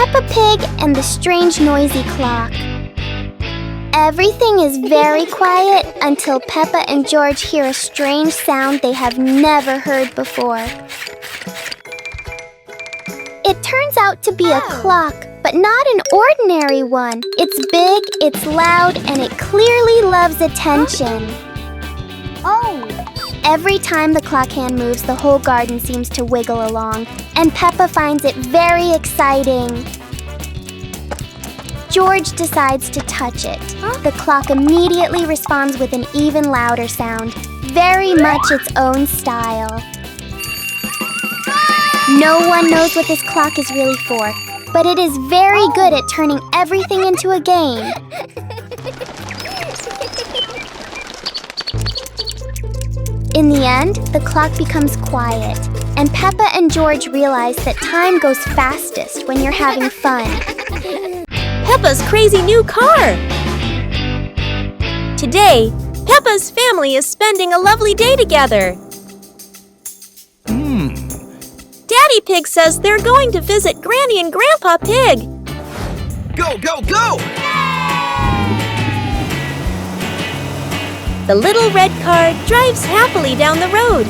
Peppa Pig and the strange noisy clock. Everything is very quiet until Peppa and George hear a strange sound they have never heard before. It turns out to be a clock, but not an ordinary one. It's big, it's loud, and it clearly loves attention. Every time the clock hand moves, the whole garden seems to wiggle along, and Peppa finds it very exciting. George decides to touch it. The clock immediately responds with an even louder sound, very much its own style. No one knows what this clock is really for, but it is very good at turning everything into a game. In the end, the clock becomes quiet, and Peppa and George realize that time goes fastest when you're having fun. Peppa's crazy new car! Today, Peppa's family is spending a lovely day together. Daddy Pig says they're going to visit Granny and Grandpa Pig. Go, go, go! The little red car drives happily down the road.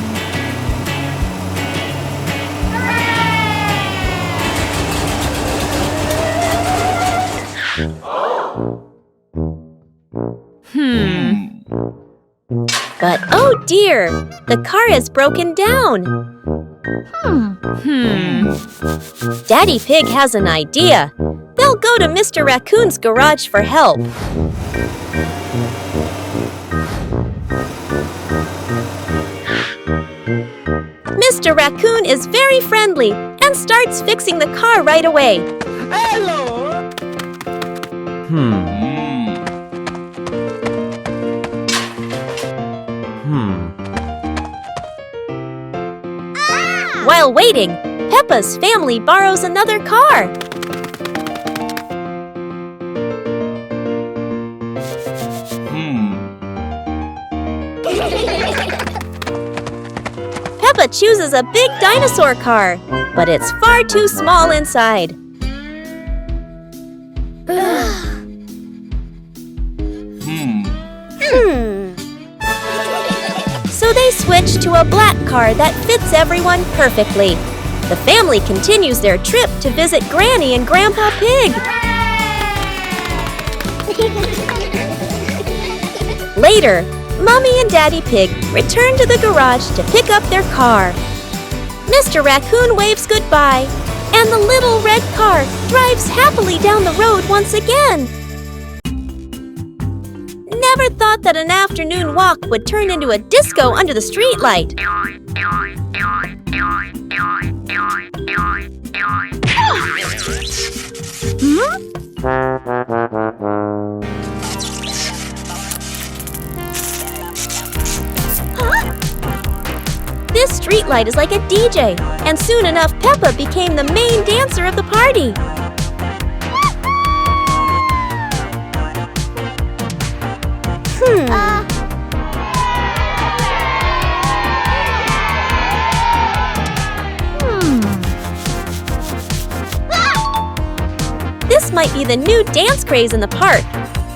But oh dear, the car is broken down. Daddy Pig has an idea. They'll go to Mr. Raccoon's garage for help. Mr. Raccoon is very friendly and starts fixing the car right away. Hello! While waiting, Peppa's family borrows another car. Peppa chooses a big dinosaur car, but it's far too small inside. So they switch to a black car that fits everyone perfectly. The family continues their trip to visit Granny and Grandpa Pig. Later, Mommy and Daddy Pig return to the garage to pick up their car. Mr. Raccoon waves goodbye, and the little red car drives happily down the road once again. Never thought that an afternoon walk would turn into a disco under the streetlight. This streetlight is like a DJ, and soon enough Peppa became the main dancer of the party. This might be the new dance craze in the park,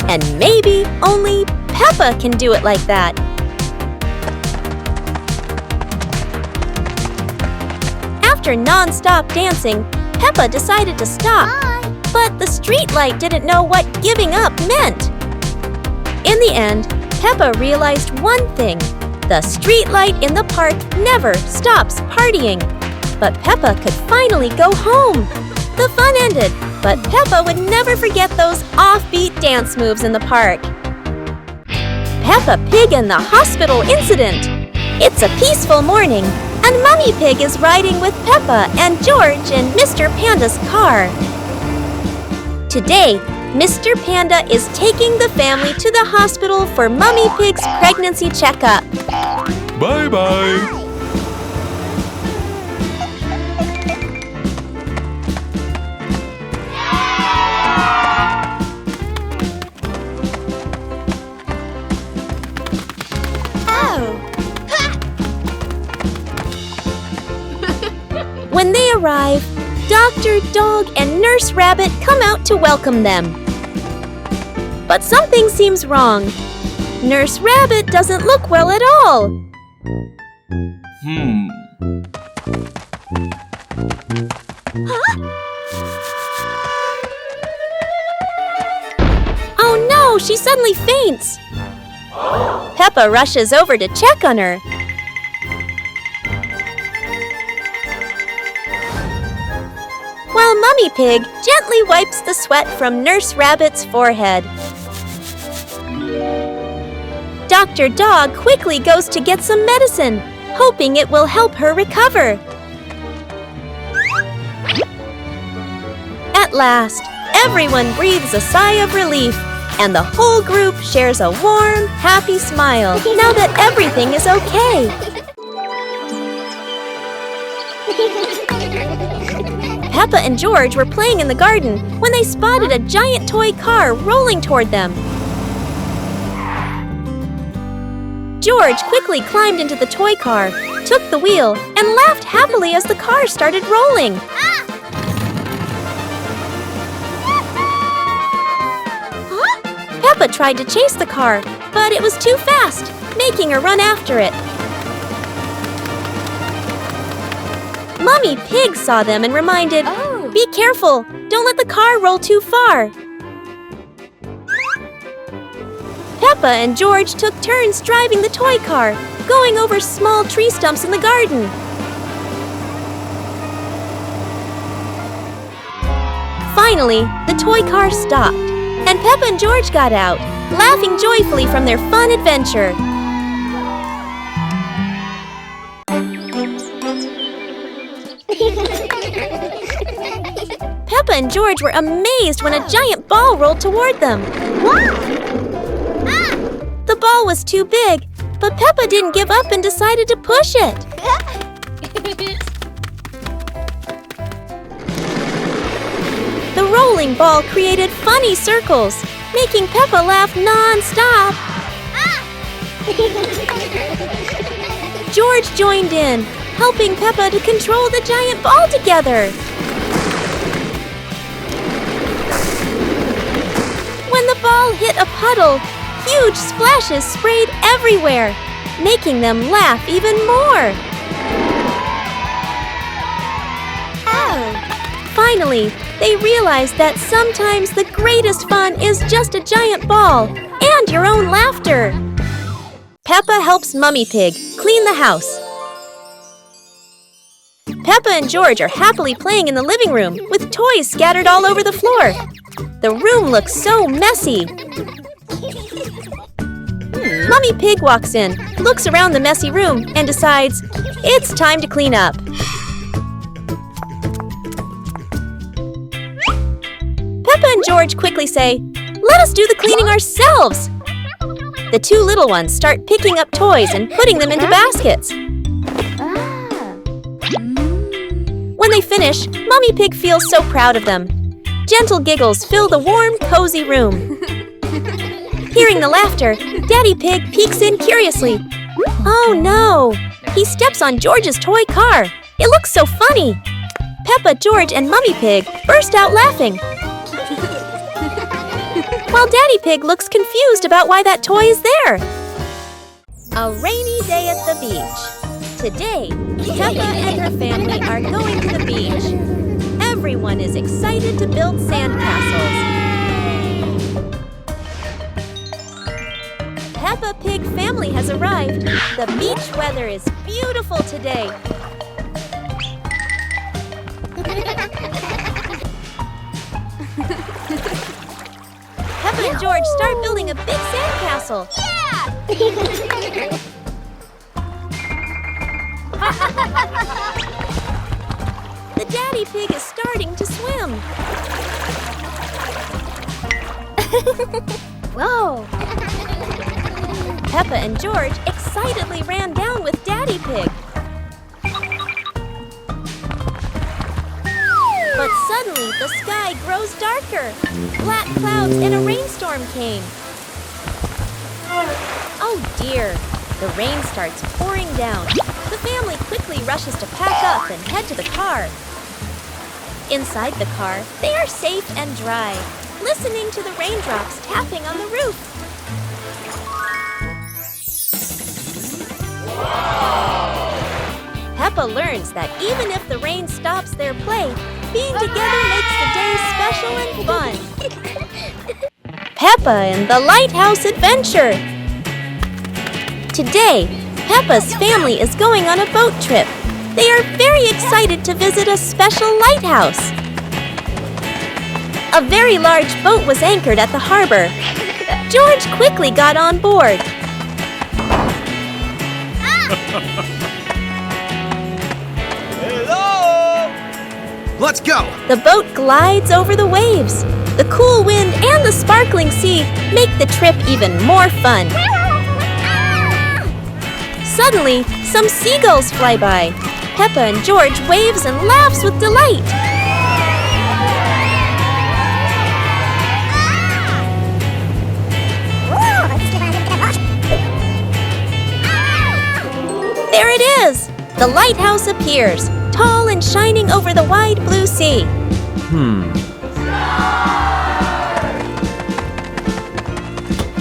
and maybe only Peppa can do it like that. After non-stop dancing, Peppa decided to stop. But the streetlight didn't know what giving up meant. In the end, Peppa realized one thing. The streetlight in the park never stops partying. But Peppa could finally go home. The fun ended, but Peppa would never forget those offbeat dance moves in the park. Peppa Pig and the hospital incident. It's a peaceful morning, and Mummy Pig is riding with Peppa and George in Mr. Panda's car. Today, Mr. Panda is taking the family to the hospital for Mummy Pig's pregnancy checkup. Bye-bye! When they arrive, Dr. Dog and Nurse Rabbit come out to welcome them. But something seems wrong. Nurse Rabbit doesn't look well at all. Oh no, she suddenly faints. Peppa rushes over to check on her. While Mummy Pig gently wipes the sweat from Nurse Rabbit's forehead. Dr. Dog quickly goes to get some medicine, hoping it will help her recover. At last, everyone breathes a sigh of relief, and the whole group shares a warm, happy smile now that everything is okay. Peppa and George were playing in the garden when they spotted a giant toy car rolling toward them. George quickly climbed into the toy car, took the wheel, and laughed happily as the car started rolling. Peppa tried to chase the car, but it was too fast, making her run after it. Mummy Pig saw them and reminded, "Be careful, don't let the car roll too far." Peppa and George took turns driving the toy car, going over small tree stumps in the garden. Finally, the toy car stopped, and Peppa and George got out, laughing joyfully from their fun adventure. Peppa and George were amazed when a giant ball rolled toward them. The ball was too big, but Peppa didn't give up and decided to push it. The rolling ball created funny circles, making Peppa laugh non-stop. George joined in, helping Peppa to control the giant ball together. When the ball hit a puddle, huge splashes sprayed everywhere, making them laugh even more. Finally, they realized that sometimes the greatest fun is just a giant ball and your own laughter. Peppa helps Mummy Pig clean the house. Peppa and George are happily playing in the living room with toys scattered all over the floor. The room looks so messy. Mummy Pig walks in, looks around the messy room, and decides it's time to clean up. Peppa and George quickly say, "Let us do the cleaning ourselves." The two little ones start picking up toys and putting them into baskets. When they finish, Mummy Pig feels so proud of them. Gentle giggles fill the warm, cozy room. Hearing the laughter, Daddy Pig peeks in curiously. Oh no! He steps on George's toy car. It looks so funny. Peppa, George, and Mummy Pig burst out laughing. While Daddy Pig looks confused about why that toy is there. A rainy day at the beach. Today, Peppa and her family are going to the beach. Everyone is excited to build sandcastles. Peppa Pig family has arrived. The beach weather is beautiful today. Peppa and George start building a big sandcastle. Yeah! The Daddy Pig is starting to swim. Whoa! Peppa and George excitedly ran down with Daddy Pig. But suddenly, the sky grows darker. Black clouds and a rainstorm came. Oh dear, the rain starts pouring down. The family quickly rushes to pack up and head to the car. Inside the car, they are safe and dry, listening to the raindrops tapping on the roof. Peppa learns that even if the rain stops their play, being together makes the day special and fun. Peppa and the Lighthouse Adventure. Today, Peppa's family is going on a boat trip. They are very excited to visit a special lighthouse. A very large boat was anchored at the harbor. George quickly got on board. Hello! Let's go! The boat glides over the waves. The cool wind and the sparkling sea make the trip even more fun. Suddenly, some seagulls fly by. Peppa and George waves and laughs with delight. There it is! The lighthouse appears, tall and shining over the wide blue sea.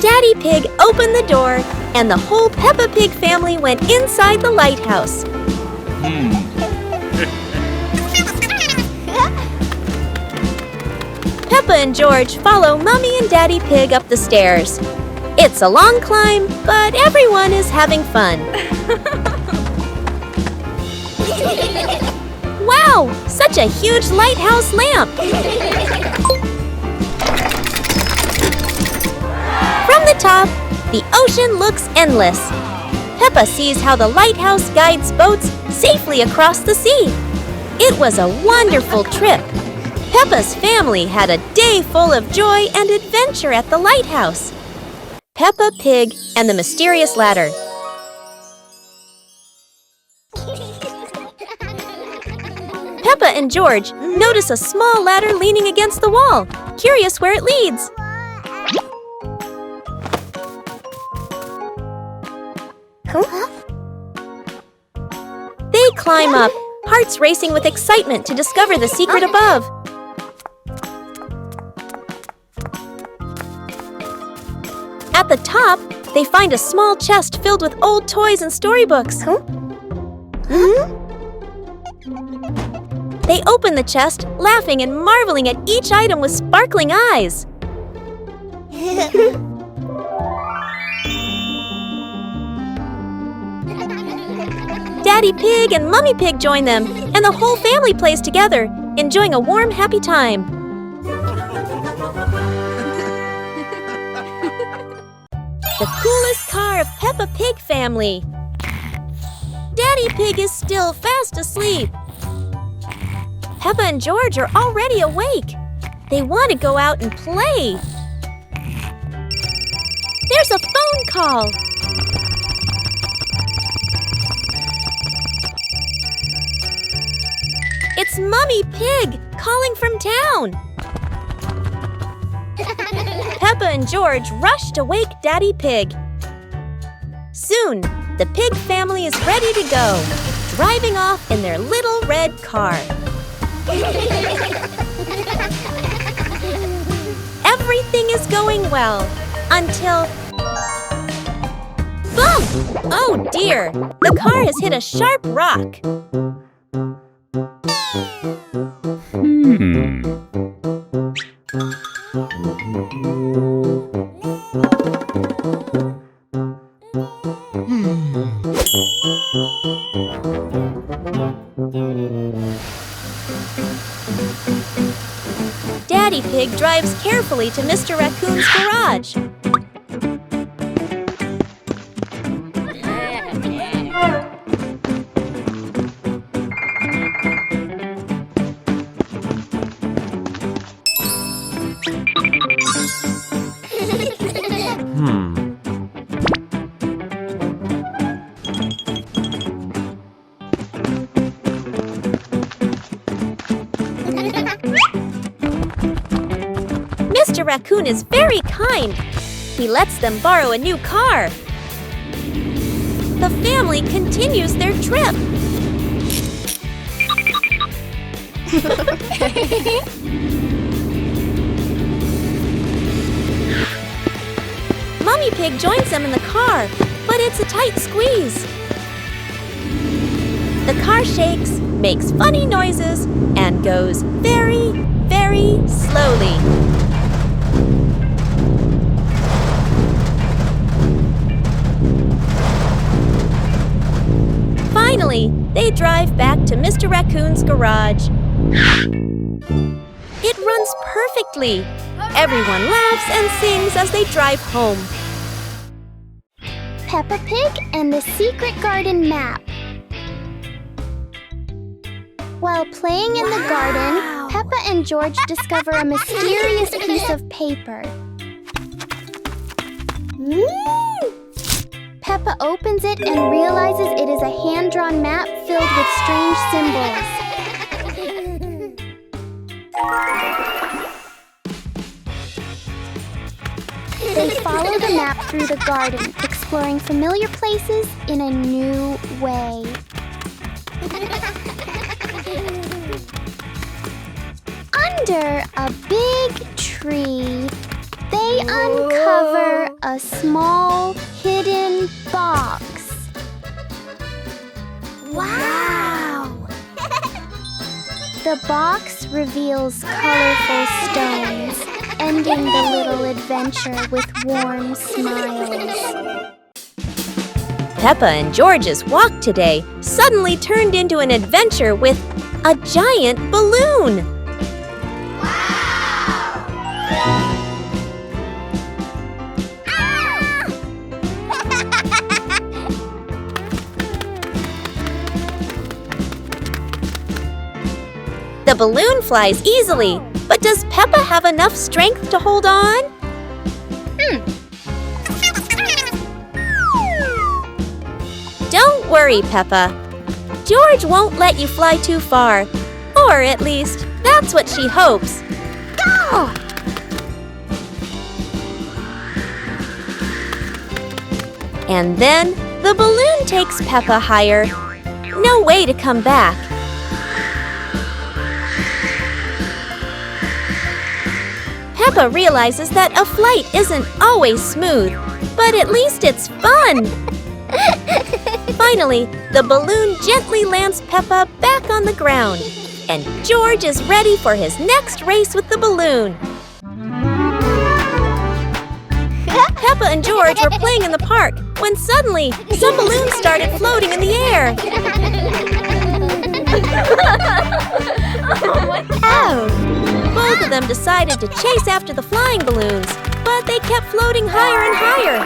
Daddy Pig opened the door, and the whole Peppa Pig family went inside the lighthouse. Peppa and George follow Mummy and Daddy Pig up the stairs. It's a long climb, but everyone is having fun. Wow! Such a huge lighthouse lamp! From the top, the ocean looks endless. Peppa sees how the lighthouse guides boats safely across the sea. It was a wonderful trip. Peppa's family had a day full of joy and adventure at the lighthouse. Peppa Pig and the Mysterious Ladder. Peppa and George notice a small ladder leaning against the wall, curious where it leads. They climb up, hearts racing with excitement to discover the secret above. At the top, they find a small chest filled with old toys and storybooks. They open the chest, laughing and marveling at each item with sparkling eyes. Daddy Pig and Mummy Pig join them, and the whole family plays together, enjoying a warm, happy time. The coolest car of Peppa Pig family. Daddy Pig is still fast asleep. Peppa and George are already awake. They want to go out and play. There's a phone call. It's Mummy Pig calling from town. Peppa and George rush to wake Daddy Pig. Soon, the pig family is ready to go, driving off in their little red car. Everything is going well until... Bump! Oh dear! The car has hit a sharp rock. Daddy Pig drives carefully to Mr. Raccoon's garage. Mr. Raccoon is very kind. He lets them borrow a new car. The family continues their trip. Mummy Pig joins them in the car, but it's a tight squeeze. The car shakes, makes funny noises, and goes very, very slowly. Finally, they drive back to Mr. Raccoon's garage. It runs perfectly. Everyone laughs and sings as they drive home. Peppa Pig and the Secret Garden Map. While playing in the garden, Peppa and George discover a mysterious piece of paper. Peppa opens it and realizes it is a hand-drawn map filled with strange symbols. They follow the map through the garden, exploring familiar places in a new way. Under a big tree, they uncover a small hidden box. Wow! The box reveals colorful stones, ending the little adventure with warm smiles. Peppa and George's walk today suddenly turned into an adventure with a giant balloon. The balloon flies easily, but does Peppa have enough strength to hold on? Don't worry, Peppa. George won't let you fly too far. Or at least, that's what she hopes. Go! And then, the balloon takes Peppa higher. No way to come back. Peppa realizes that a flight isn't always smooth, but at least it's fun. Finally, the balloon gently lands Peppa back on the ground, and George is ready for his next race with the balloon. Peppa and George were playing in the park when suddenly some balloons started floating in the air. Both of them decided to chase after the flying balloons, but they kept floating higher and higher.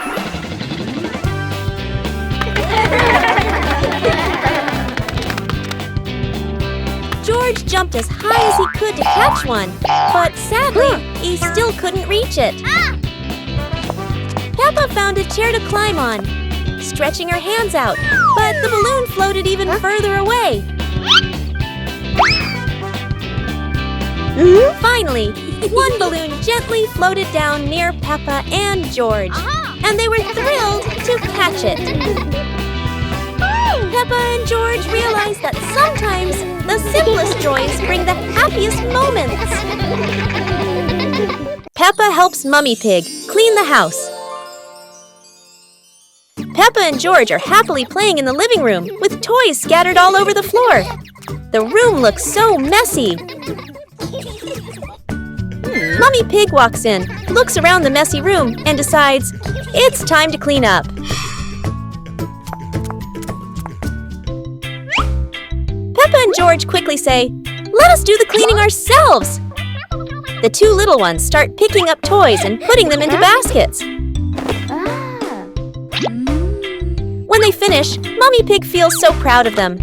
George jumped as high as he could to catch one, but sadly, he still couldn't reach it. Peppa found a chair to climb on, stretching her hands out, but the balloon floated even further away. Finally, one balloon gently floated down near Peppa and George, and they were thrilled to catch it. Peppa and George realized that sometimes the simplest joys bring the happiest moments. Peppa helps Mummy Pig clean the house. Peppa and George are happily playing in the living room with toys scattered all over the floor. The room looks so messy. Mummy Pig walks in, looks around the messy room, and decides it's time to clean up. Peppa and George quickly say, "Let us do the cleaning ourselves." The two little ones start picking up toys and putting them into baskets. When they finish, Mummy Pig feels so proud of them.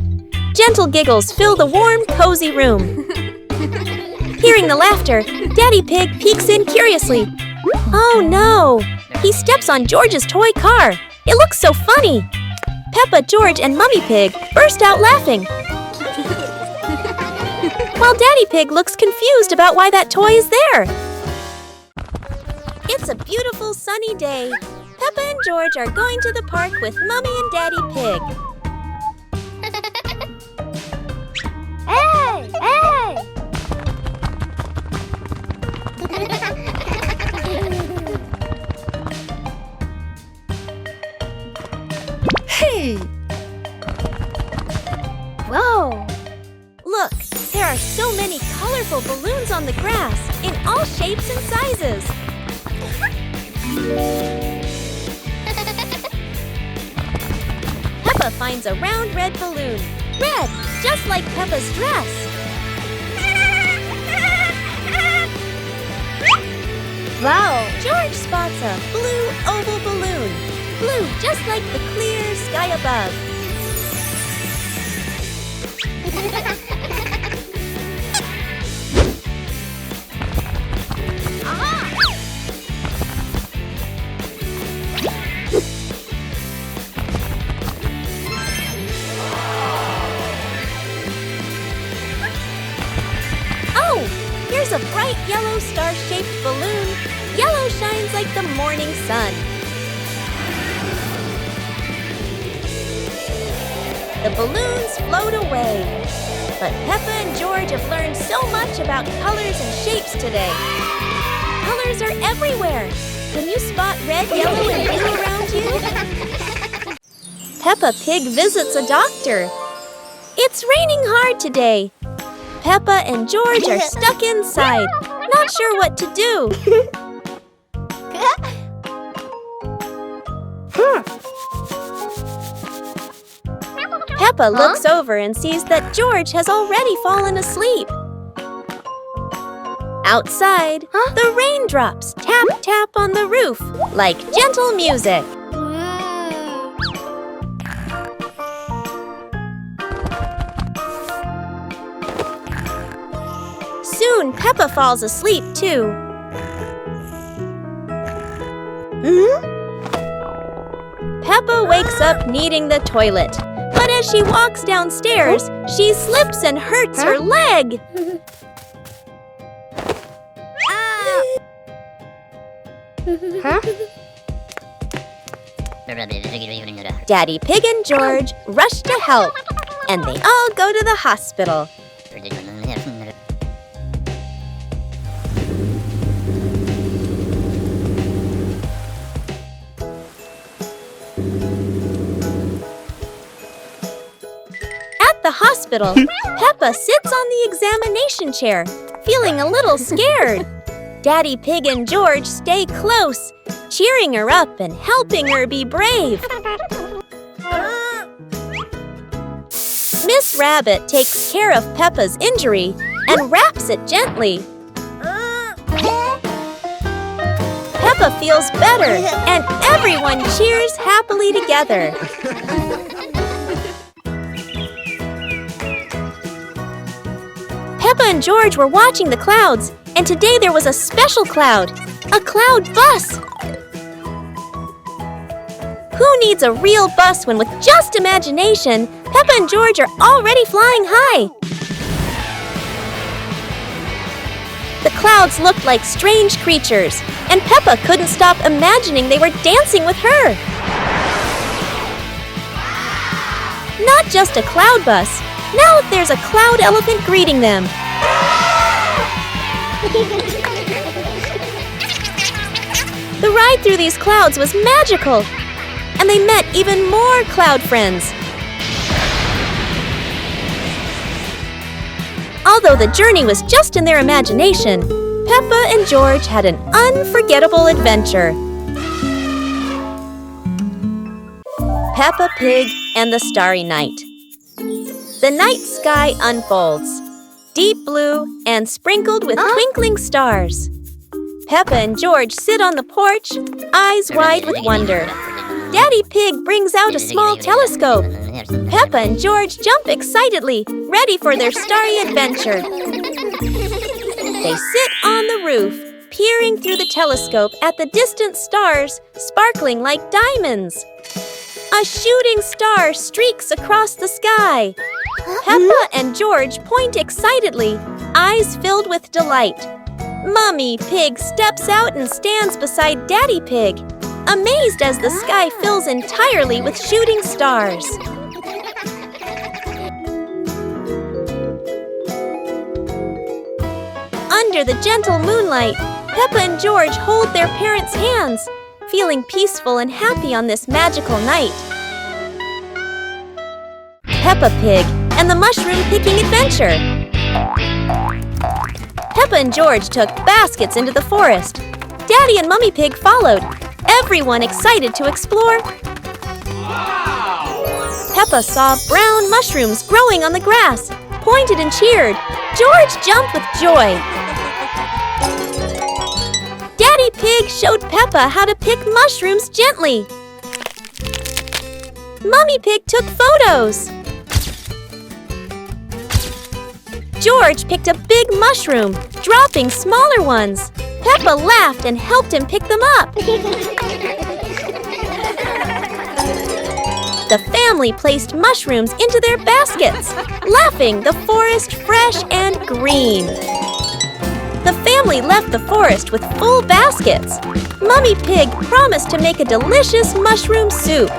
Gentle giggles fill the warm, cozy room. Hearing the laughter, Daddy Pig peeks in curiously. Oh no! He steps on George's toy car. It looks so funny. Peppa, George, and Mummy Pig burst out laughing. While Daddy Pig looks confused about why that toy is there. It's a beautiful sunny day. Peppa and George are going to the park with Mummy and Daddy Pig. Hey! Hey! clouds on the grass in all shapes and sizes. Peppa finds a round red balloon. Red, just like Peppa's dress. Wow! George spots a blue oval balloon. Blue, just like the clear sky above. Oh, here's a bright yellow star-shaped balloon. Yellow shines like the morning sun. The balloons float away. But Peppa and George have learned so much about colors and shapes today. Colors are everywhere. Can you spot red, yellow, and blue around you? Peppa Pig visits a doctor. It's raining hard today. Peppa and George are stuck inside, not sure what to do. Peppa looks over and sees that George has already fallen asleep. Outside, the raindrops tap tap on the roof like gentle music. Soon, Peppa falls asleep too. Peppa wakes up needing the toilet. But as she walks downstairs, she slips and hurts her leg. Daddy Pig and George rush to help, and they all go to the hospital. At the hospital, Peppa sits on the examination chair, feeling a little scared. Daddy Pig and George stay close, cheering her up and helping her be brave. Miss Rabbit takes care of Peppa's injury and wraps it gently. Peppa feels better, and everyone cheers happily together. Peppa and George were watching the clouds, and today there was a special cloud, a cloud bus. Who needs a real bus when with just imagination, Peppa and George are already flying high? The clouds looked like strange creatures, and Peppa couldn't stop imagining they were dancing with her. Not just a cloud bus. Now there's a cloud elephant greeting them. The ride through these clouds was magical, and they met even more cloud friends. Although the journey was just in their imagination, Peppa and George had an unforgettable adventure. Peppa Pig and the Starry Night. The night sky unfolds, deep blue and sprinkled with twinkling stars. Peppa and George sit on the porch, eyes wide with wonder. Daddy Pig brings out a small telescope. Peppa and George jump excitedly, ready for their starry adventure. They sit on the roof, peering through the telescope at the distant stars, sparkling like diamonds. A shooting star streaks across the sky. Peppa and George point excitedly, eyes filled with delight. Mummy Pig steps out and stands beside Daddy Pig, amazed as the sky fills entirely with shooting stars. Under the gentle moonlight, Peppa and George hold their parents' hands, feeling peaceful and happy on this magical night. Peppa Pig and the mushroom picking adventure. Peppa and George took baskets into the forest. Daddy and Mummy Pig followed, everyone excited to explore. Peppa saw brown mushrooms growing on the grass, pointed and cheered. George jumped with joy. Daddy Pig showed Peppa how to pick mushrooms gently. Mummy Pig took photos. George picked a big mushroom, dropping smaller ones. Peppa laughed and helped him pick them up. The family placed mushrooms into their baskets, laughing, the forest fresh and green. The family left the forest with full baskets. Mummy Pig promised to make a delicious mushroom soup.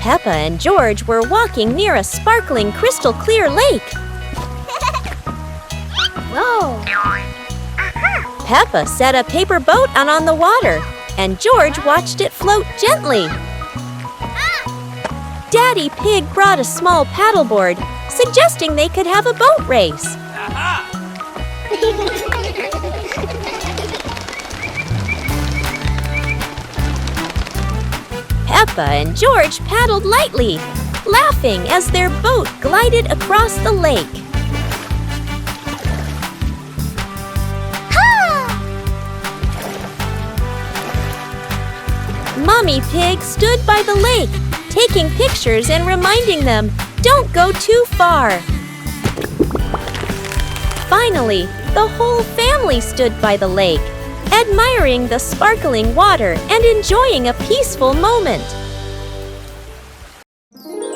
Peppa and George were walking near a sparkling crystal clear lake. Whoa! Peppa set a paper boat out on the water, and George watched it float gently. Daddy Pig brought a small paddleboard, suggesting they could have a boat race. Peppa and George paddled lightly, laughing as their boat glided across the lake. Mummy Pig stood by the lake, taking pictures and reminding them, don't go too far. Finally, the whole family stood by the lake, admiring the sparkling water and enjoying a peaceful moment.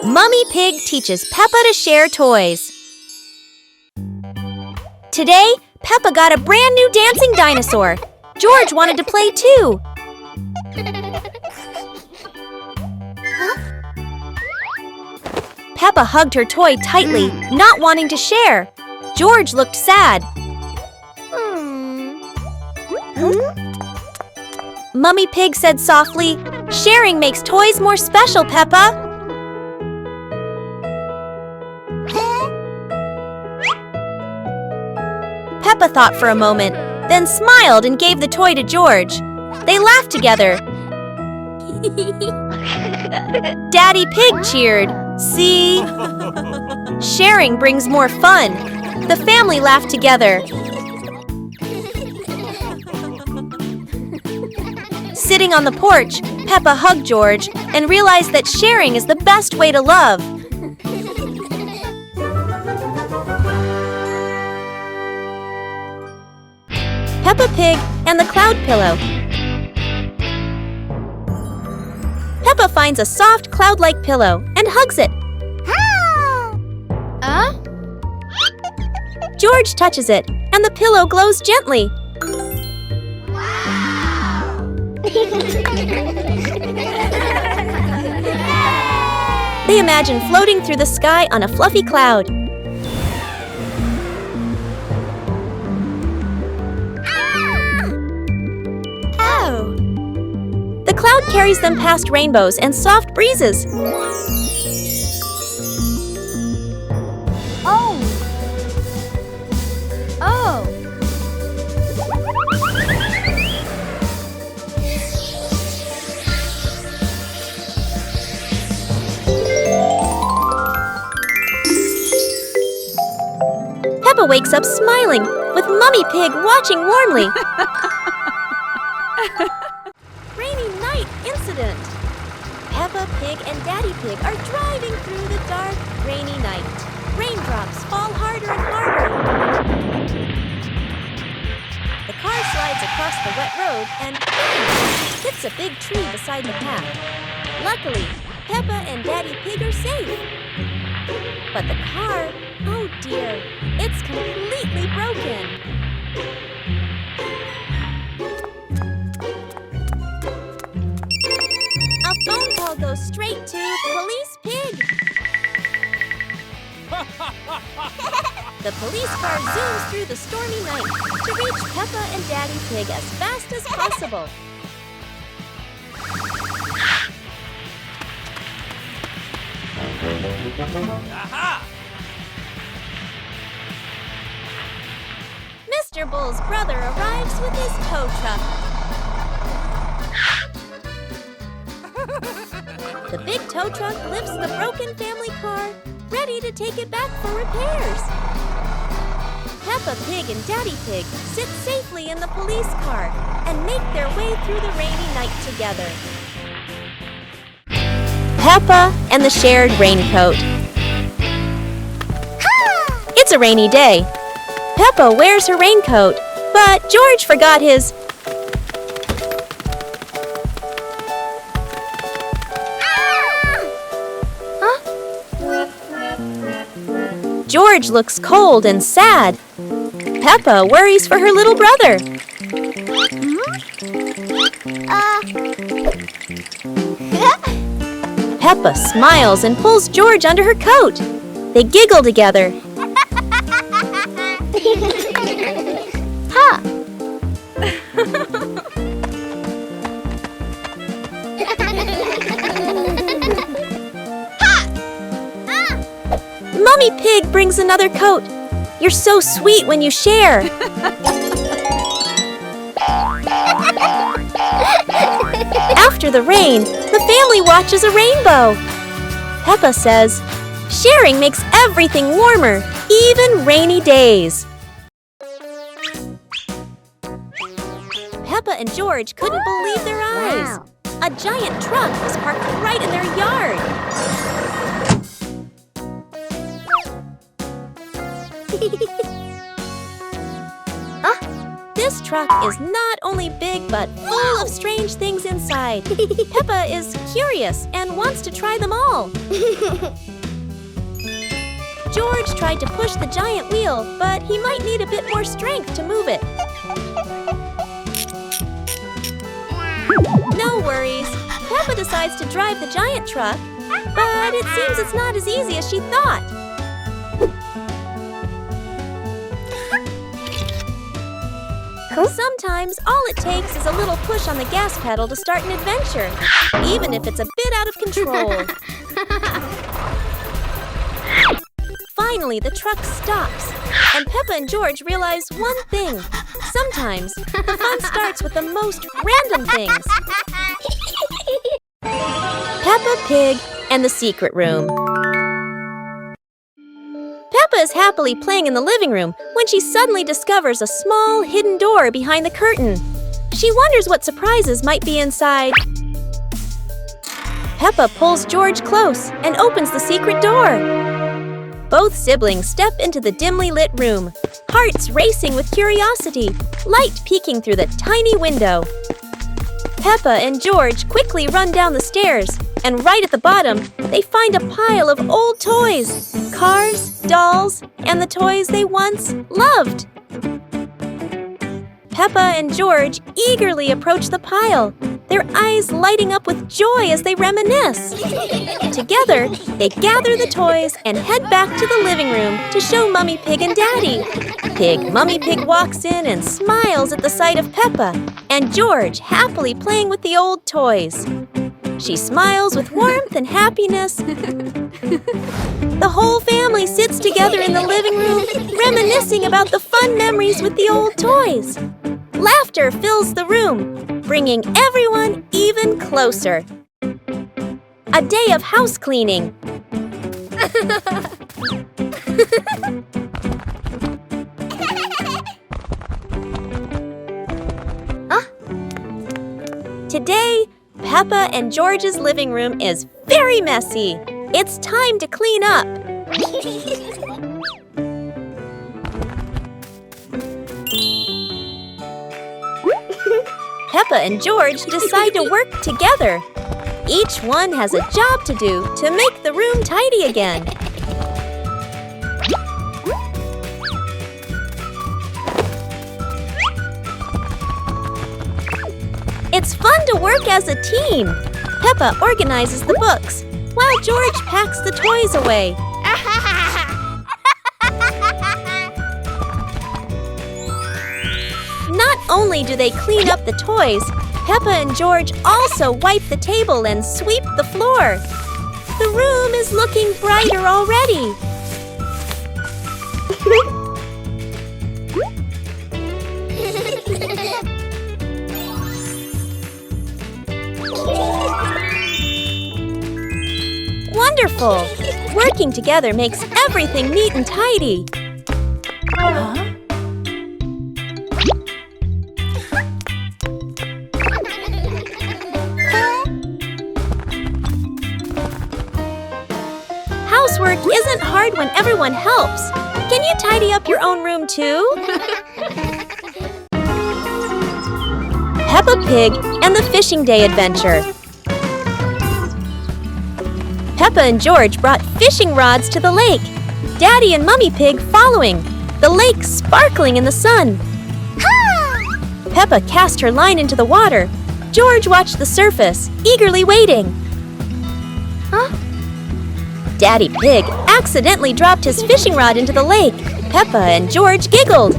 Mummy Pig teaches Peppa to share toys. Today, Peppa got a brand new dancing dinosaur. George wanted to play too. Peppa hugged her toy tightly, not wanting to share. George looked sad. Mummy Pig said softly, sharing makes toys more special, Peppa. Peppa thought for a moment, then smiled and gave the toy to George. They laughed together. Daddy Pig cheered. See? Sharing brings more fun. The family laughed together. Sitting on the porch, Peppa hugged George and realized that sharing is the best way to love. Peppa Pig and the Cloud Pillow. Peppa finds a soft cloud-like pillow and hugs it. George touches it, and the pillow glows gently. They imagine floating through the sky on a fluffy cloud. The cloud carries them past rainbows and soft breezes. Peppa wakes up smiling, with Mummy Pig watching warmly. Rainy night incident. Peppa Pig and Daddy Pig are driving through the dark, rainy night. Raindrops fall harder and harder. The car slides across the wet road and hits a big tree beside the path. Luckily, Peppa and Daddy Pig are safe. But the car, oh dear, it's completely broken. A phone call goes straight to Police Pig. The police car zooms through the stormy night to reach Peppa and Daddy Pig as fast as possible. Aha! Mr. Bull's brother arrives with his tow truck. The big tow truck lifts the broken family car, ready to take it back for repairs. Peppa Pig and Daddy Pig sit safely in the police car and make their way through the rainy night together. Peppa and the shared raincoat. It's a rainy day. Peppa wears her raincoat, but George forgot his. George looks cold and sad. Peppa worries for her little brother. Peppa smiles and pulls George under her coat. They giggle together. Mummy Pig brings another coat. You're so sweet when you share. After the rain, the family watches a rainbow. Peppa says, sharing makes everything warmer, even rainy days. Peppa and George couldn't believe their eyes. Wow. A giant truck was parked right in their yard. This truck is not only big but full of strange things inside. Peppa is curious and wants to try them all. George tried to push the giant wheel, but he might need a bit more strength to move it. No worries. Peppa decides to drive the giant truck, but it seems it's not as easy as she thought. Sometimes all it takes is a little push on the gas pedal to start an adventure, even if it's a bit out of control. Finally, the truck stops, and Peppa and George realize one thing. Sometimes the fun starts with the most random things. Peppa Pig and the Secret Room. Peppa is happily playing in the living room when she suddenly discovers a small hidden door behind the curtain. She wonders what surprises might be inside. Peppa pulls George close and opens the secret door. Both siblings step into the dimly lit room, hearts racing with curiosity, light peeking through the tiny window. Peppa and George quickly run down the stairs, and right at the bottom, they find a pile of old toys, cars, dolls, and the toys they once loved. Peppa and George eagerly approach the pile, their eyes lighting up with joy as they reminisce. Together, they gather the toys and head back to the living room to show Mummy Pig and Daddy. Mummy Pig walks in and smiles at the sight of Peppa, and George happily playing with the old toys. She smiles with warmth and happiness. The whole family sits together in the living room, reminiscing about the fun memories with the old toys. Laughter fills the room, bringing everyone even closer. A day of house cleaning. Today, Peppa and George's living room is very messy. It's time to clean up. Peppa and George decide to work together. Each one has a job to do to make the room tidy again. It's fun to work as a team. Peppa organizes the books, while George packs the toys away. Not only do they clean up the toys, Peppa and George also wipe the table and sweep the floor. The room is looking brighter already. wonderful! Working together makes everything neat and tidy. Housework isn't hard when everyone helps. Can you tidy up your own room too? Peppa Pig and the Fishing Day Adventure. Peppa and George brought fishing rods to the lake. Daddy and Mummy Pig following, the lake sparkling in the sun. Peppa cast her line into the water. George watched the surface, eagerly waiting. Daddy Pig accidentally dropped his fishing rod into the lake. Peppa and George giggled.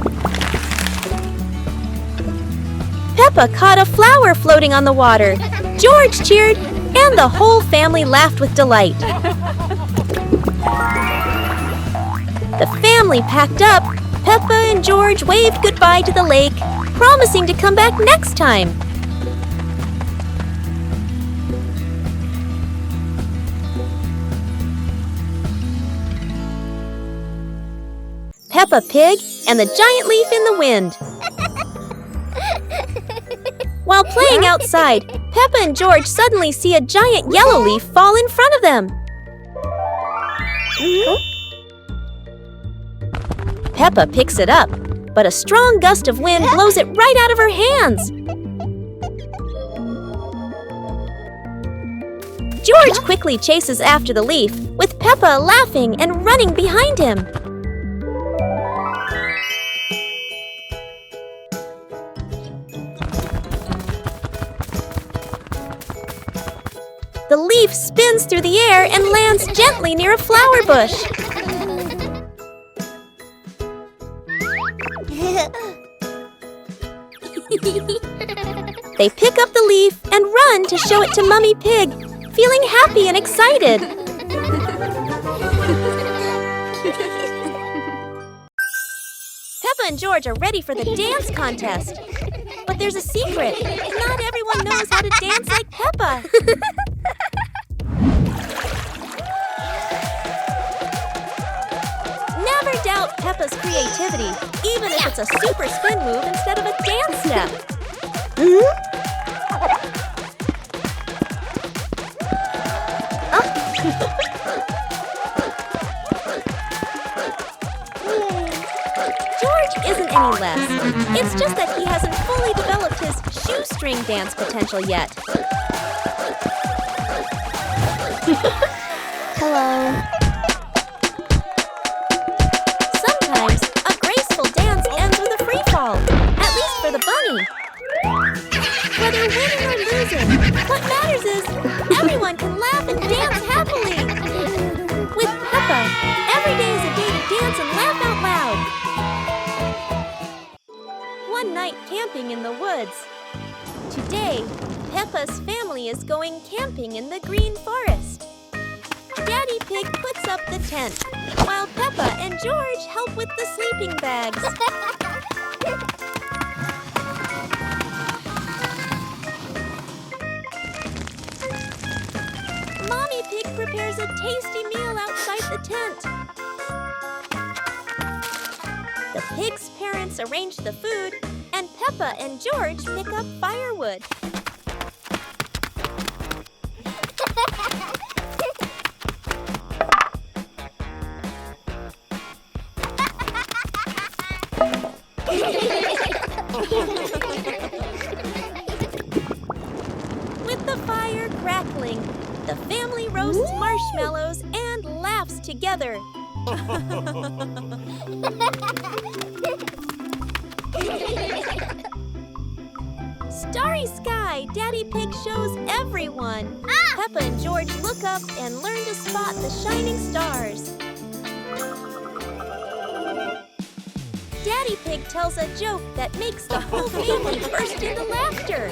Peppa caught a flower floating on the water. George cheered, and the whole family laughed with delight. The family packed up. Peppa and George waved goodbye to the lake, promising to come back next time. Peppa Pig and the Giant Leaf in the Wind. While playing outside, Peppa and George suddenly see a giant yellow leaf fall in front of them. Peppa picks it up, but a strong gust of wind blows it right out of her hands. George quickly chases after the leaf, with Peppa laughing and running behind him. The leaf spins through the air and lands gently near a flower bush. They pick up the leaf and run to show it to Mummy Pig, feeling happy and excited. Peppa and George are ready for the dance contest. But there's a secret. Not everyone knows how to dance like Peppa. Never doubt Peppa's creativity, even if it's a super spin move instead of a dance step. George isn't any less. It's just that he hasn't fully developed his shoestring dance potential yet. Hello. Sometimes a graceful dance ends with a free fall, at least for the bunny. Whether winning or losing, what matters is everyone can laugh and dance happily. With Peppa, every day is a day to dance and laugh out loud. One night camping in the woods. Today, Peppa's family is going camping in the green forest. Daddy Pig puts up the tent, while Peppa and George help with the sleeping bags. Mommy Pig prepares a tasty meal outside the tent. The pig's parents arrange the food, and Peppa and George pick up firewood. With the fire crackling, the family roasts marshmallows and laughs together. Starry sky, Daddy Pig shows everyone. Peppa and George look up and learn to spot the shining stars. Daddy Pig tells a joke that makes the whole family burst into laughter.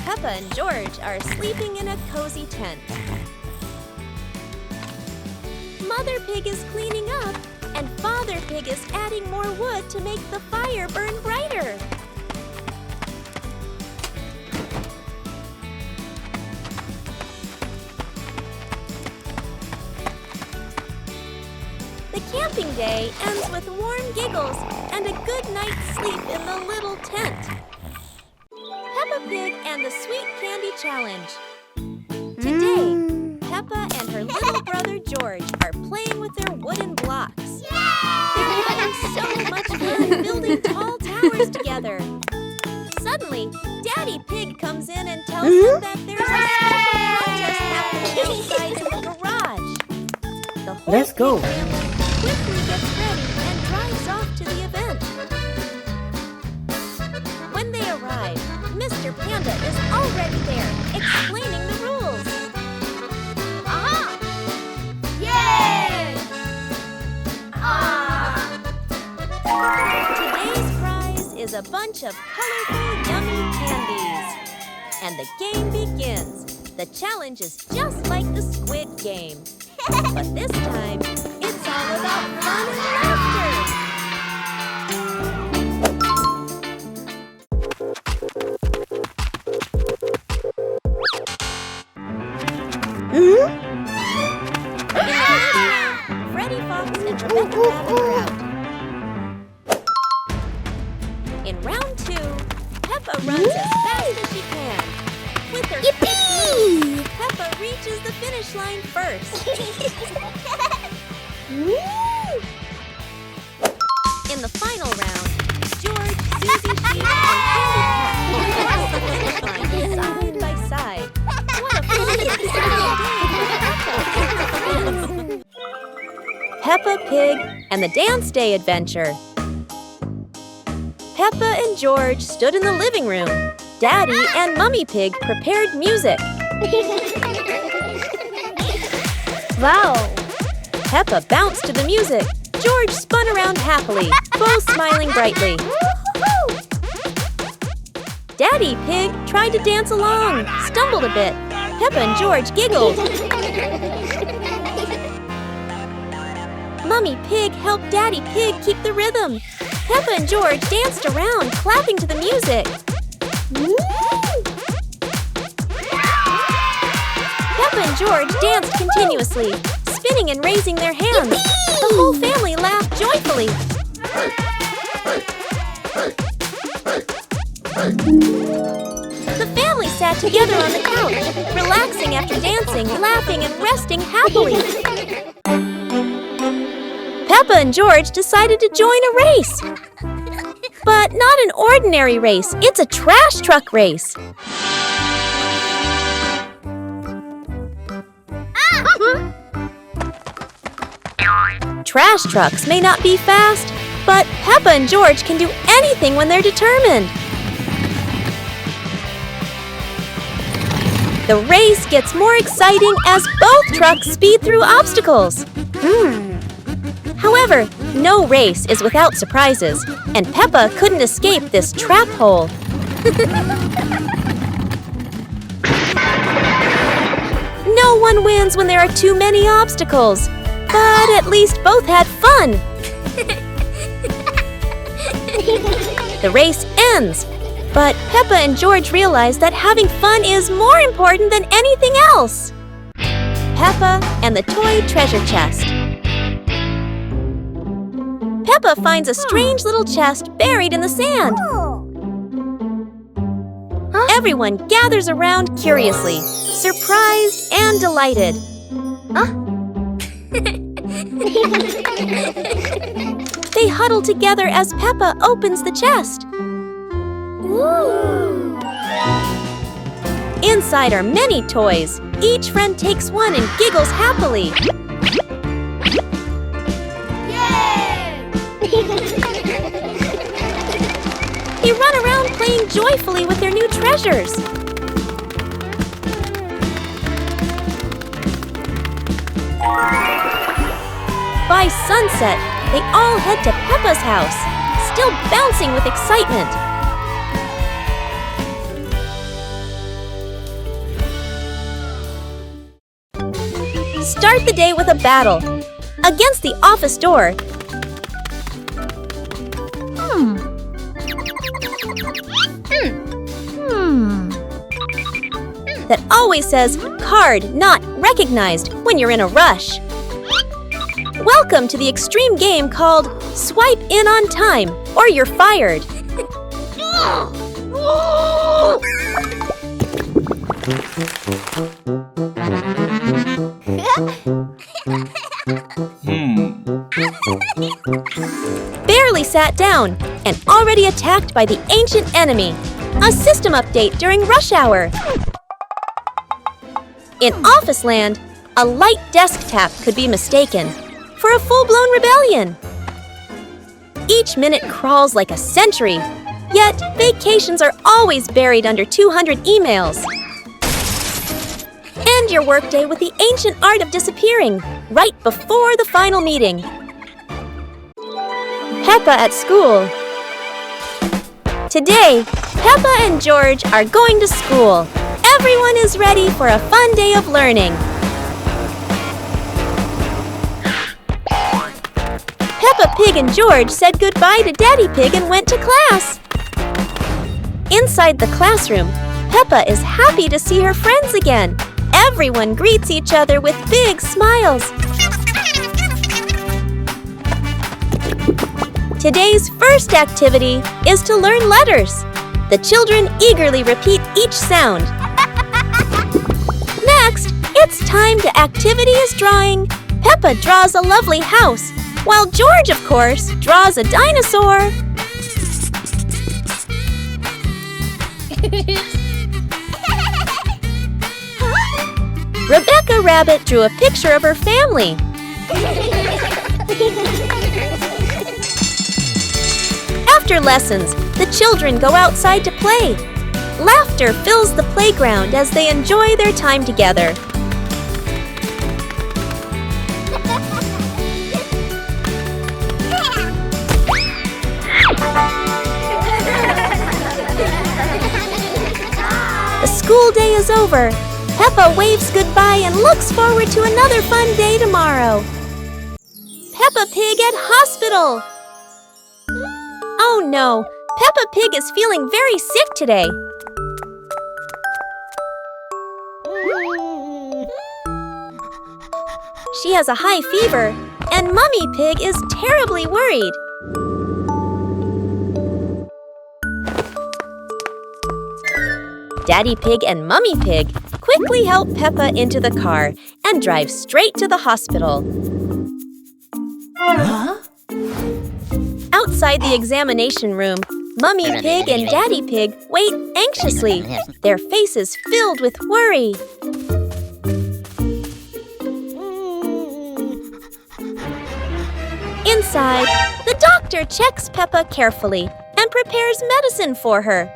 Peppa and George are sleeping in a cozy tent. Mother Pig is cleaning up, and Father Pig is adding more wood to make the fire burn brighter. day ends with warm giggles and a good night's sleep in the little tent. Peppa Pig and the Sweet Candy Challenge. Today, Peppa and her little brother George are playing with their wooden blocks. They're having so much fun building tall towers together. Suddenly, Daddy Pig comes in and tells them that there's a special contest happening outside in the garage. The whole Let's go. family quickly gets ready and drives off to the event. When they arrive, Mr. Panda is already there, explaining the rules. Aha! Yay! Today's prize is a bunch of colorful, yummy candies. And the game begins. The challenge is just like the Squid Game. But this time, it's all about fun and laughter. In the first round, Freddie Fox and Rebecca Rabbit are out. In round 2, Peppa runs as fast as she can. With her quick moves, Peppa reaches the finish line first. In the final round, George, Susie Sheep, and Candy Cat cross the finish line side by side. What a fun and exciting day for Peppa Pig and the Dance Day Adventure. Peppa and George stood in the living room. Daddy and Mummy Pig prepared music. Wow! Peppa bounced to the music. George spun around happily, both smiling brightly. Daddy Pig tried to dance along, stumbled a bit. Peppa and George giggled. Mummy Pig helped Daddy Pig keep the rhythm. Peppa and George danced around, clapping to the music. Peppa and George danced continuously, spinning and raising their hands. The whole family laughed joyfully. The family sat together on the couch, relaxing after dancing, laughing, and resting happily. Peppa and George decided to join a race. But not an ordinary race, it's a trash truck race. Trash trucks may not be fast, but Peppa and George can do anything when they're determined. The race gets more exciting as both trucks speed through obstacles. However, no race is without surprises, and Peppa couldn't escape this trap hole. No one wins when there are too many obstacles, but at least both had fun. The race ends, but Peppa and George realize that having fun is more important than anything else. Peppa and the Toy Treasure Chest. Peppa finds a strange little chest buried in the sand. Everyone gathers around curiously, surprised and delighted. They huddle together as Peppa opens the chest. Inside are many toys. Each friend takes one and giggles happily. They run around playing joyfully with their new treasures. By sunset, they all head to Peppa's house, still bouncing with excitement. Start the day with a battle. Against the office door, that always says card not recognized when you're in a rush. Welcome to the extreme game called Swipe In on Time, or you're fired. Barely sat down and already attacked by the ancient enemy. A system update during rush hour. In Office Land, a light desk tap could be mistaken for a full-blown rebellion. Each minute crawls like a century, yet vacations are always buried under 200 emails. End your workday with the ancient art of disappearing right before the final meeting. Peppa at school. Today, Peppa and George are going to school. Everyone is ready for a fun day of learning. Peppa Pig and George said goodbye to Daddy Pig and went to class. Inside the classroom, Peppa is happy to see her friends again. Everyone greets each other with big smiles. Today's first activity is to learn letters. The children eagerly repeat each sound. Next, it's time to activities drawing. Peppa draws a lovely house, while George, of course, draws a dinosaur. Rebecca Rabbit drew a picture of her family. After lessons, the children go outside to play. Laughter fills the playground as they enjoy their time together. The school day is over. Peppa waves goodbye and looks forward to another fun day tomorrow. Peppa Pig at hospital. Oh no, Peppa Pig is feeling very sick today. She has a high fever, and Mummy Pig is terribly worried. Daddy Pig and Mummy Pig quickly help Peppa into the car and drive straight to the hospital. Outside the examination room, Mummy Pig and Daddy Pig wait anxiously, their faces filled with worry. Inside, the doctor checks Peppa carefully and prepares medicine for her.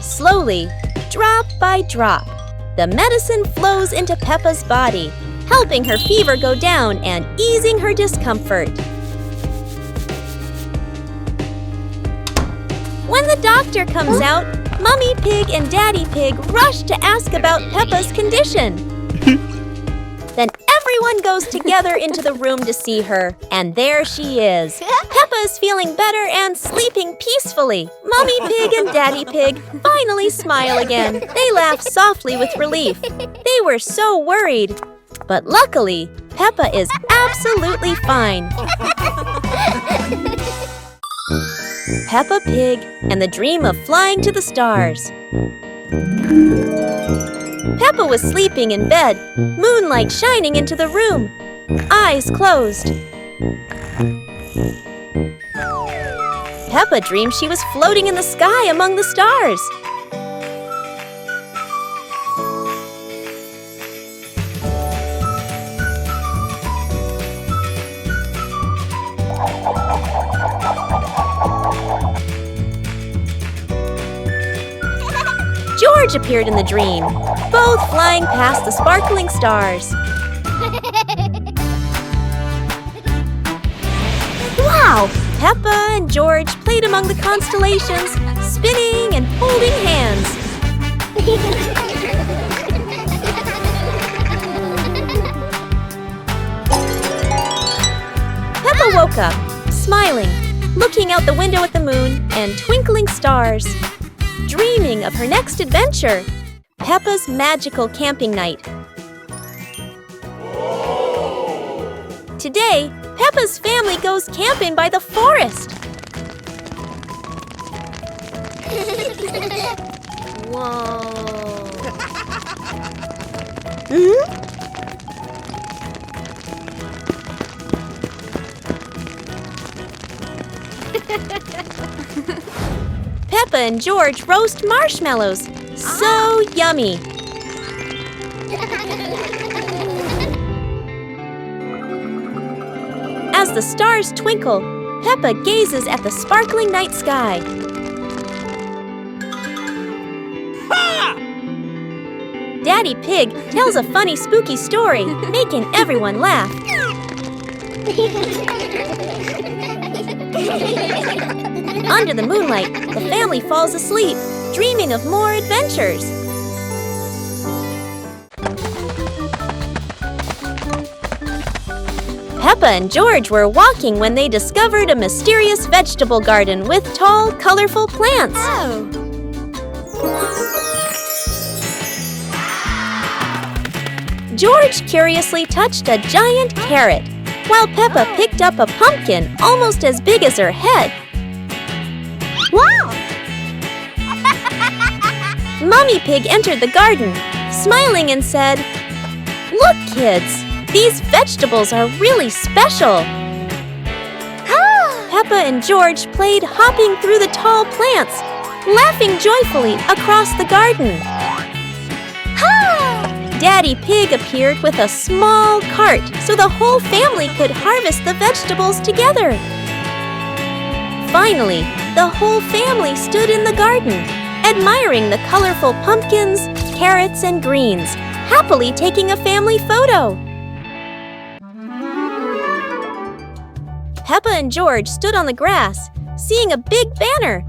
Slowly, drop by drop, the medicine flows into Peppa's body, helping her fever go down and easing her discomfort. When the doctor comes out, Mummy Pig and Daddy Pig rush to ask about Peppa's condition. Then everyone goes together into the room to see her, and there she is. Peppa is feeling better and sleeping peacefully. Mummy Pig and Daddy Pig finally smile again. They laugh softly with relief. They were so worried. But luckily, Peppa is absolutely fine. Peppa Pig and the dream of flying to the stars. Peppa was sleeping in bed, moonlight shining into the room, eyes closed. Peppa dreamed she was floating in the sky among the stars. George appeared in the dream, both flying past the sparkling stars. Wow! Peppa and George played among the constellations, spinning and holding hands. woke up, smiling, looking out the window at the moon and twinkling stars, dreaming of her next adventure, Peppa's magical camping night. Today, Peppa's family goes camping by the forest. Whoa. Peppa and George roast marshmallows. So yummy! As the stars twinkle, Peppa gazes at the sparkling night sky. Daddy Pig tells a funny, spooky story, making everyone laugh. Under the moonlight, the family falls asleep, dreaming of more adventures. Peppa and George were walking when they discovered a mysterious vegetable garden with tall, colorful plants. George curiously touched a giant carrot, while Peppa picked up a pumpkin almost as big as her head. Wow! Mummy Pig entered the garden, smiling and said, "Look, kids, these vegetables are really special." Peppa and George played hopping through the tall plants, laughing joyfully across the garden. Daddy Pig appeared with a small cart so the whole family could harvest the vegetables together. Finally, the whole family stood in the garden, admiring the colorful pumpkins, carrots, and greens, happily taking a family photo. Peppa and George stood on the grass, seeing a big banner.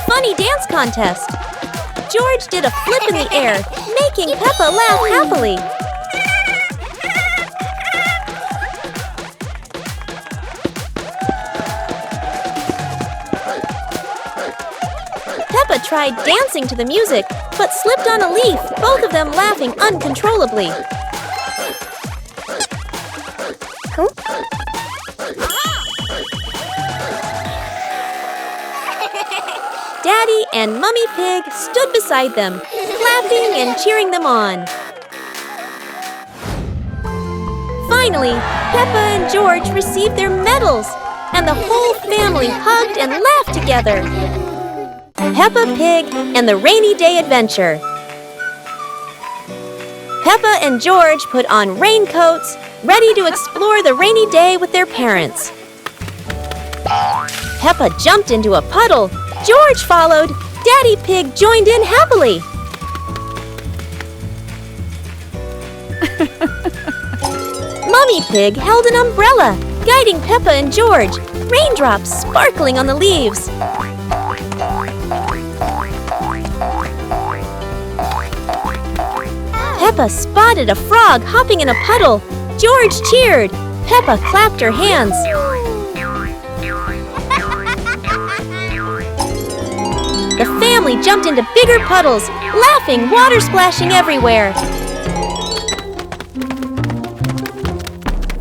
Funny dance contest. George did a flip in the air, making Peppa laugh happily. Peppa tried dancing to the music, but slipped on a leaf, both of them laughing uncontrollably. Daddy and Mummy Pig stood beside them, clapping and cheering them on. Finally, Peppa and George received their medals, and the whole family hugged and laughed together. Peppa Pig and the Rainy Day Adventure. Peppa and George put on raincoats, ready to explore the rainy day with their parents. Peppa jumped into a puddle. George followed. Daddy Pig joined in happily. Mummy Pig held an umbrella, guiding Peppa and George, raindrops sparkling on the leaves. Peppa spotted a frog hopping in a puddle. George cheered. Peppa clapped her hands. The family jumped into bigger puddles, laughing, water splashing everywhere.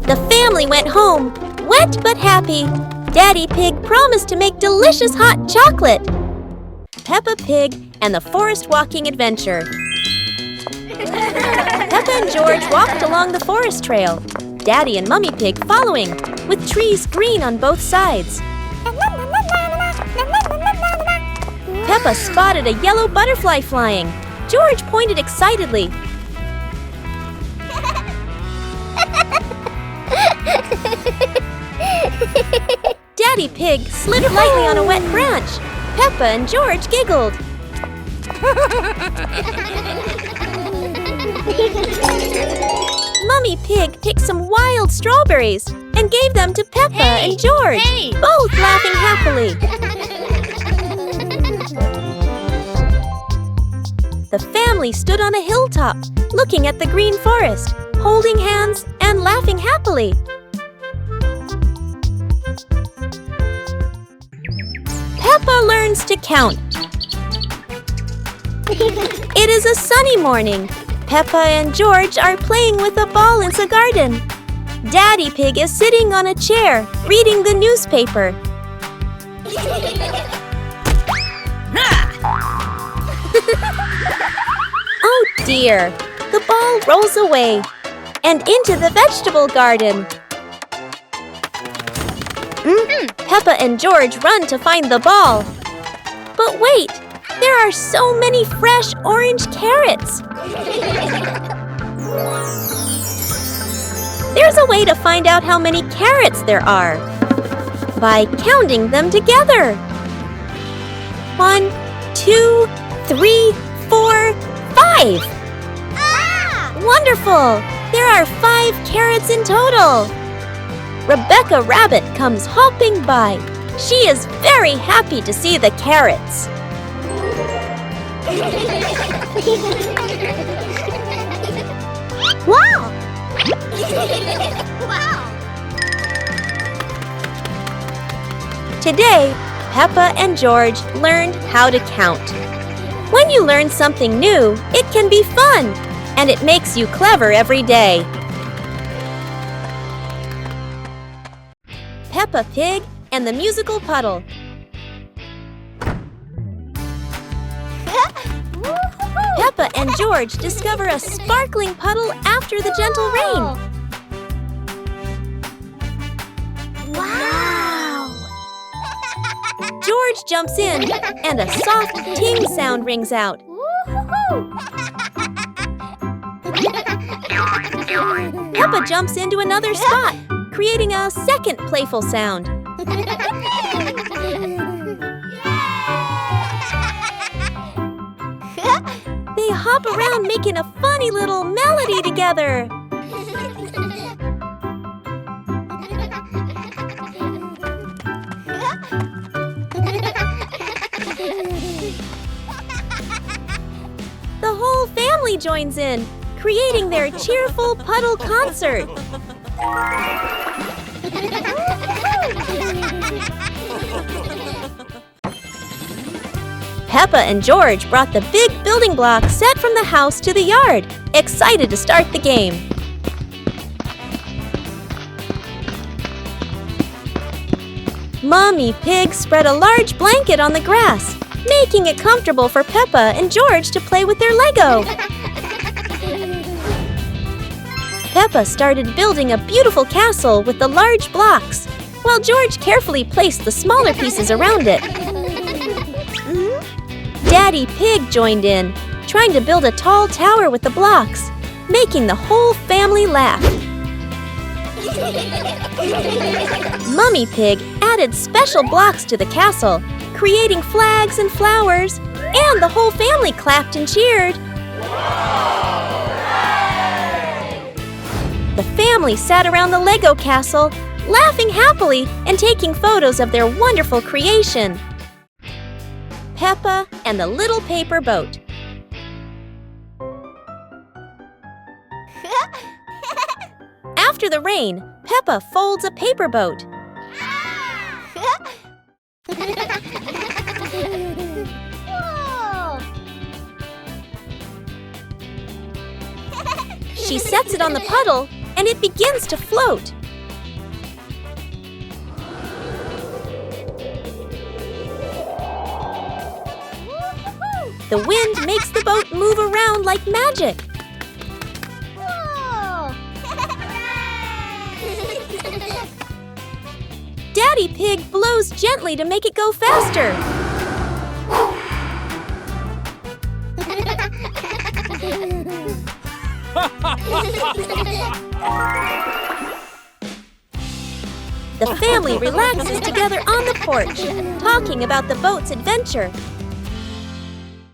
The family went home, wet but happy. Daddy Pig promised to make delicious hot chocolate. Peppa Pig and the Forest Walking Adventure. Peppa and George walked along the forest trail, Daddy and Mummy Pig following, with trees green on both sides. Peppa spotted a yellow butterfly flying. George pointed excitedly. Daddy Pig slid lightly on a wet branch. Peppa and George giggled. Mummy Pig picked some wild strawberries and gave them to Peppa and George, both laughing happily. The family stood on a hilltop, looking at the green forest, holding hands and laughing happily. Peppa learns to count. It is a sunny morning. Peppa and George are playing with a ball in the garden. Daddy Pig is sitting on a chair, reading the newspaper. Oh dear! The ball rolls away and into the vegetable garden. Peppa and George run to find the ball. But wait! There are so many fresh orange carrots! There's a way to find out how many carrots there are by counting them together. 1, 2, 3, 4, 5! Wonderful! There are 5 carrots in total. Rebecca Rabbit comes hopping by. She is very happy to see the carrots. Wow! Wow! Today, Peppa and George learned how to count. When you learn something new, it can be fun, and it makes you clever every day. Peppa Pig and the musical puddle. Peppa and George discover a sparkling puddle after the gentle rain. Wow! George jumps in, and a soft ting sound rings out. Peppa jumps into another spot, creating a second playful sound. They hop around making a funny little melody together. The whole family joins in, creating their cheerful puddle concert. Peppa and George brought the big building block set from the house to the yard, excited to start the game. Mommy Pig spread a large blanket on the grass, making it comfortable for Peppa and George to play with their Lego. Peppa started building a beautiful castle with the large blocks, while George carefully placed the smaller pieces around it. Daddy Pig joined in, trying to build a tall tower with the blocks, making the whole family laugh. Mummy Pig added special blocks to the castle, creating flags and flowers, and the whole family clapped and cheered. The family sat around the Lego castle, laughing happily and taking photos of their wonderful creation. Peppa and the Little Paper Boat. After the rain, Peppa folds a paper boat. She sets it on the puddle, and it begins to float. The wind makes the boat move around like magic. Daddy Pig blows gently to make it go faster. The family relaxes together on the porch, talking about the boat's adventure